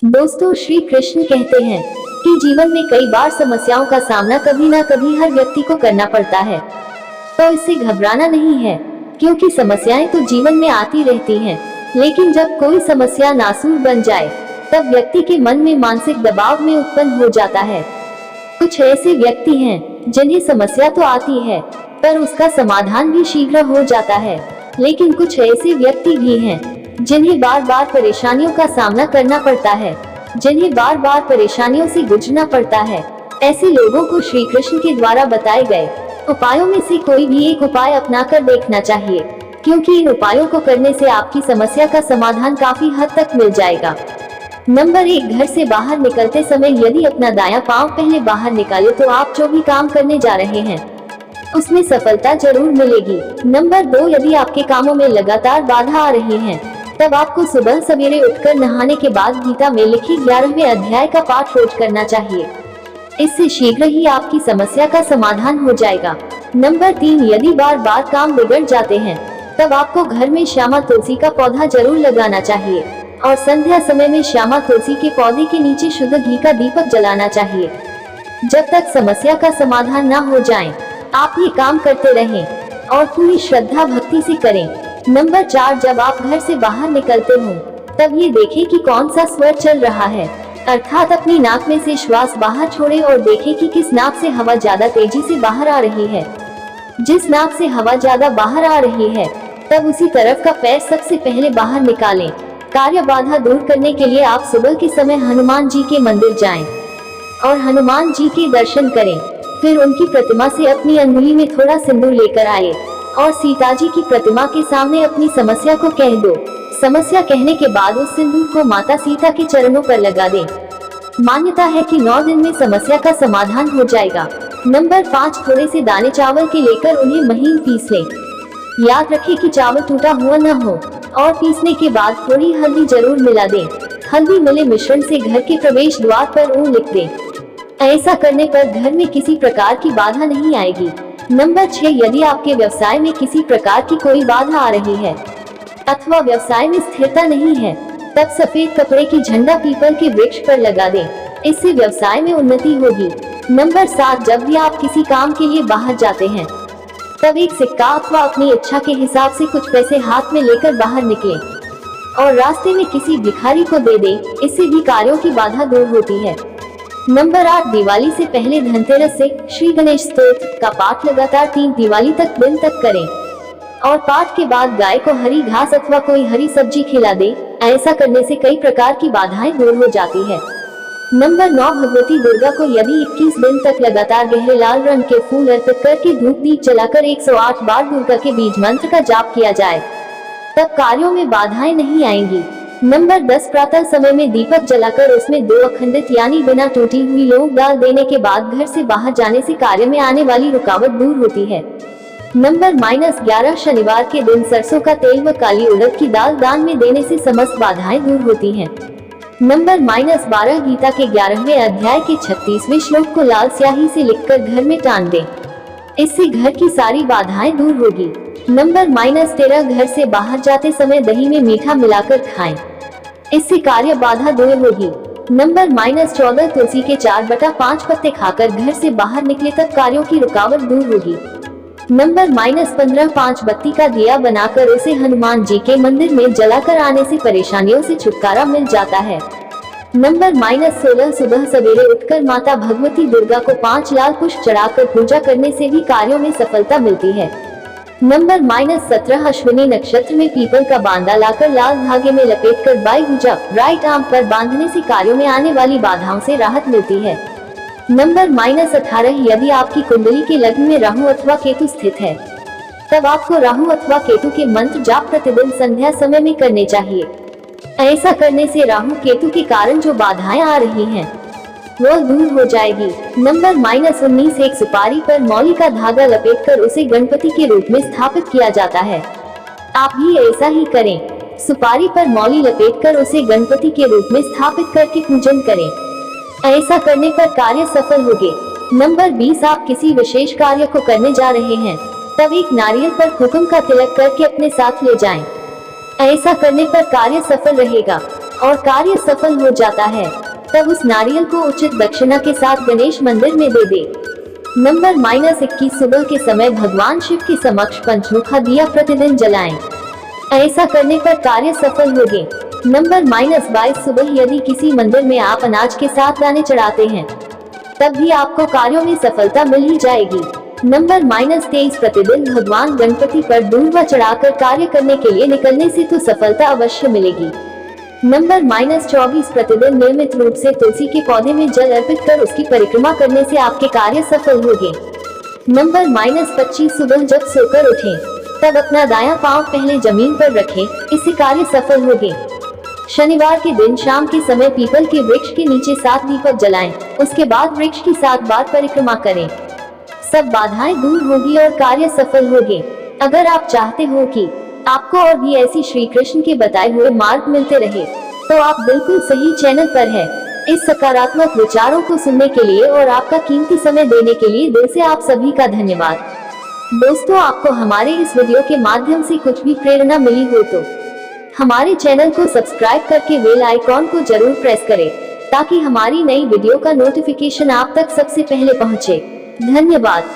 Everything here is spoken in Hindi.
दोस्तों, श्री कृष्ण कहते हैं कि जीवन में कई बार समस्याओं का सामना कभी ना कभी हर व्यक्ति को करना पड़ता है। तो इससे घबराना नहीं है, क्योंकि समस्याएं तो जीवन में आती रहती हैं। लेकिन जब कोई समस्या नासूर बन जाए, तब व्यक्ति के मन में मानसिक दबाव में उत्पन्न हो जाता है। कुछ ऐसे व्यक्ति हैं जिन्हें समस्या तो आती है, पर उसका समाधान भी शीघ्र हो जाता है। लेकिन कुछ ऐसे व्यक्ति भी हैं जिन्हें बार बार परेशानियों का सामना करना पड़ता है, जिन्हें बार बार परेशानियों से गुजरना पड़ता है। ऐसे लोगों को श्री कृष्ण के द्वारा बताए गए उपायों में से कोई भी एक उपाय अपनाकर देखना चाहिए, क्योंकि इन उपायों को करने से आपकी समस्या का समाधान काफी हद तक मिल जाएगा। नंबर 1, घर से बाहर निकलते समय यदि अपना दायां पांव पहले बाहर निकाले तो आप जो भी काम करने जा रहे हैं उसमें सफलता जरूर मिलेगी। नंबर 2, यदि आपके कामों में लगातार बाधा आ रही है, तब आपको सुबह सवेरे उठकर नहाने के बाद गीता में लिखी 11वें अध्याय का पाठ रोज करना चाहिए। इससे शीघ्र ही आपकी समस्या का समाधान हो जाएगा। नंबर 3, यदि बार बार काम बिगड़ जाते हैं, तब आपको घर में श्यामा तुलसी का पौधा जरूर लगाना चाहिए और संध्या समय में श्यामा तुलसी के पौधे के नीचे शुद्ध घी का दीपक जलाना चाहिए। जब तक समस्या का समाधान न हो जाए, आप ये काम करते रहें और पूरी श्रद्धा भक्ति से करें। नंबर 4, जब आप घर से बाहर निकलते हो, तब ये देखें कि कौन सा स्वर चल रहा है, अर्थात अपनी नाक में से श्वास बाहर छोड़ें और देखें कि किस नाक से हवा ज्यादा तेजी से बाहर आ रही है। जिस नाक से हवा ज्यादा बाहर आ रही है, तब उसी तरफ का पैर सबसे पहले बाहर निकालें। कार्य बाधा दूर करने के लिए आप सुबह के समय हनुमान जी के मंदिर जाएं और हनुमान जी के दर्शन करें। फिर उनकी प्रतिमा से अपनी अंगुली में थोड़ा सिंदूर लेकर आए और सीता जी की प्रतिमा के सामने अपनी समस्या को कह दो। समस्या कहने के बाद उस सिंदूर को माता सीता के चरणों पर लगा दें। मान्यता है कि 9 दिन में समस्या का समाधान हो जाएगा। नंबर 5, थोड़े से दाने चावल के लेकर उन्हें महीन पीस लें। याद रखें कि चावल टूटा हुआ न हो और पीसने के बाद थोड़ी हल्दी जरूर मिला दें। हल्दी मिले मिश्रण से घर के प्रवेश द्वार पर ओम लिख दें। ऐसा करने पर घर में किसी प्रकार की बाधा नहीं आएगी। नंबर 6, यदि आपके व्यवसाय में किसी प्रकार की कोई बाधा आ रही है अथवा व्यवसाय में स्थिरता नहीं है, तब सफेद कपड़े की झंडा पीपल के वृक्ष पर लगा दें। इससे व्यवसाय में उन्नति होगी। नंबर 7, जब भी आप किसी काम के लिए बाहर जाते हैं, तब एक सिक्का अथवा अपनी इच्छा के हिसाब से कुछ पैसे हाथ में लेकर बाहर निकलें और रास्ते में किसी भिखारी को दे दें। इससे भी कार्यों की बाधा दूर होती है। नंबर 8, दिवाली से पहले धनतेरस से श्री गणेश स्तोत्र का पाठ लगातार 3 दिवाली तक दिन तक करें और पाठ के बाद गाय को हरी घास अथवा कोई हरी सब्जी खिला दे। ऐसा करने से कई प्रकार की बाधाएं दूर हो जाती है। नंबर 9, भगवती दुर्गा को यदि 21 दिन तक लगातार गहरे लाल रंग के फूल अर्पित करके धूप दीप जलाकर 108 बार दुर्गा के बीज मंत्र का जाप किया जाए, तब कार्यों में बाधाएं नहीं आएंगी। नंबर 10, प्रातः समय में दीपक जलाकर उसमें 2 अखंडित यानी बिना टूटी हुई लौंग डाल देने के बाद घर से बाहर जाने से कार्य में आने वाली रुकावट दूर होती है। नंबर -11, शनिवार के दिन सरसों का तेल व काली उड़द की दाल दान में देने से समस्त बाधाएं दूर होती हैं। नंबर -12, गीता के 11वें अध्याय के 36वें श्लोक को लाल स्याही से लिखकर घर में टांग दें। इससे घर की सारी बाधाएं दूर होगी। नंबर -13, घर से बाहर जाते समय दही में मीठा मिलाकर खाएं। इससे कार्य बाधा दूर होगी। नंबर -14, तुलसी के 4/5 पत्ते खाकर घर से बाहर निकले तब कार्यों की रुकावट दूर होगी। नंबर -15, 5 बत्ती का दिया बनाकर उसे हनुमान जी के मंदिर में जलाकर आने से परेशानियों से छुटकारा मिल जाता है। नंबर -16, सुबह सवेरे उठकर माता भगवती दुर्गा को 5 लाल पुष्प चढ़ाकर पूजा करने से भी कार्यों में सफलता मिलती है। नंबर -17, अश्विनी नक्षत्र में पीपल का बांदा लाकर लाल धागे में लपेटकर बाई भुजा राइट आर्म पर बांधने से कार्यों में आने वाली बाधाओं से राहत मिलती है। नंबर -18, यदि आपकी कुंडली के लग्न में राहु अथवा केतु स्थित है, तब आपको राहु अथवा केतु के मंत्र जाप प्रतिदिन संध्या समय में करने चाहिए। ऐसा करने से राहु केतु के कारण जो बाधाएं आ रही हैं, वो दूर हो जाएगी। नंबर -19, एक सुपारी पर मौली का धागा लपेटकर उसे गणपति के रूप में स्थापित किया जाता है। आप भी ऐसा ही करें। सुपारी पर मौली लपेटकर उसे गणपति के रूप में स्थापित करके पूजन करें। ऐसा करने पर कार्य सफल होंगे। नंबर 20, आप किसी विशेष कार्य को करने जा रहे हैं, तब एक नारियल पर कुमकुम का तिलक करके अपने साथ ले जाएं। ऐसा करने पर कार्य सफल रहेगा। और कार्य सफल हो जाता है, तब उस नारियल को उचित दक्षिणा के साथ गणेश मंदिर में दे दे। नंबर -21 सुबह के समय भगवान शिव के समक्ष पंचमुखा दिया प्रतिदिन जलाएं। ऐसा करने पर कार्य सफल होंगे। नंबर -22 सुबह यदि किसी मंदिर में आप अनाज के साथ दाने चढ़ाते हैं, तब भी आपको कार्यों में सफलता मिल ही जाएगी। नंबर -23 प्रतिदिन भगवान गणपति पर दूर्वा चढ़ाकर कार्य करने के लिए निकलने से तो सफलता अवश्य मिलेगी। नंबर -24 प्रतिदिन नियमित रूप से तुलसी के पौधे में जल अर्पित कर उसकी परिक्रमा करने से आपके कार्य सफल होंगे। नंबर -25 सुबह जब सोकर उठें, तब अपना दायां पांव पहले जमीन पर रखें, इससे कार्य सफल होंगे। शनिवार के दिन शाम के समय पीपल के वृक्ष के नीचे 7 दीपक जलाएं, उसके बाद वृक्ष की 7 बार परिक्रमा करें। सब बाधाएं दूर होगी और कार्य सफल होंगे। अगर आप चाहते हो कि आपको और भी ऐसी श्री कृष्ण के बताए हुए मार्ग मिलते रहे, तो आप बिल्कुल सही चैनल पर हैं। इस सकारात्मक विचारों को सुनने के लिए और आपका कीमती समय देने के लिए दिल से आप सभी का धन्यवाद। दोस्तों, आपको हमारे इस वीडियो के माध्यम से कुछ भी प्रेरणा मिली हो तो हमारे चैनल को सब्सक्राइब करके बेल आइकॉन को जरूर प्रेस करें, ताकि हमारी नई वीडियो का नोटिफिकेशन आप तक सबसे पहले पहुंचे। धन्यवाद।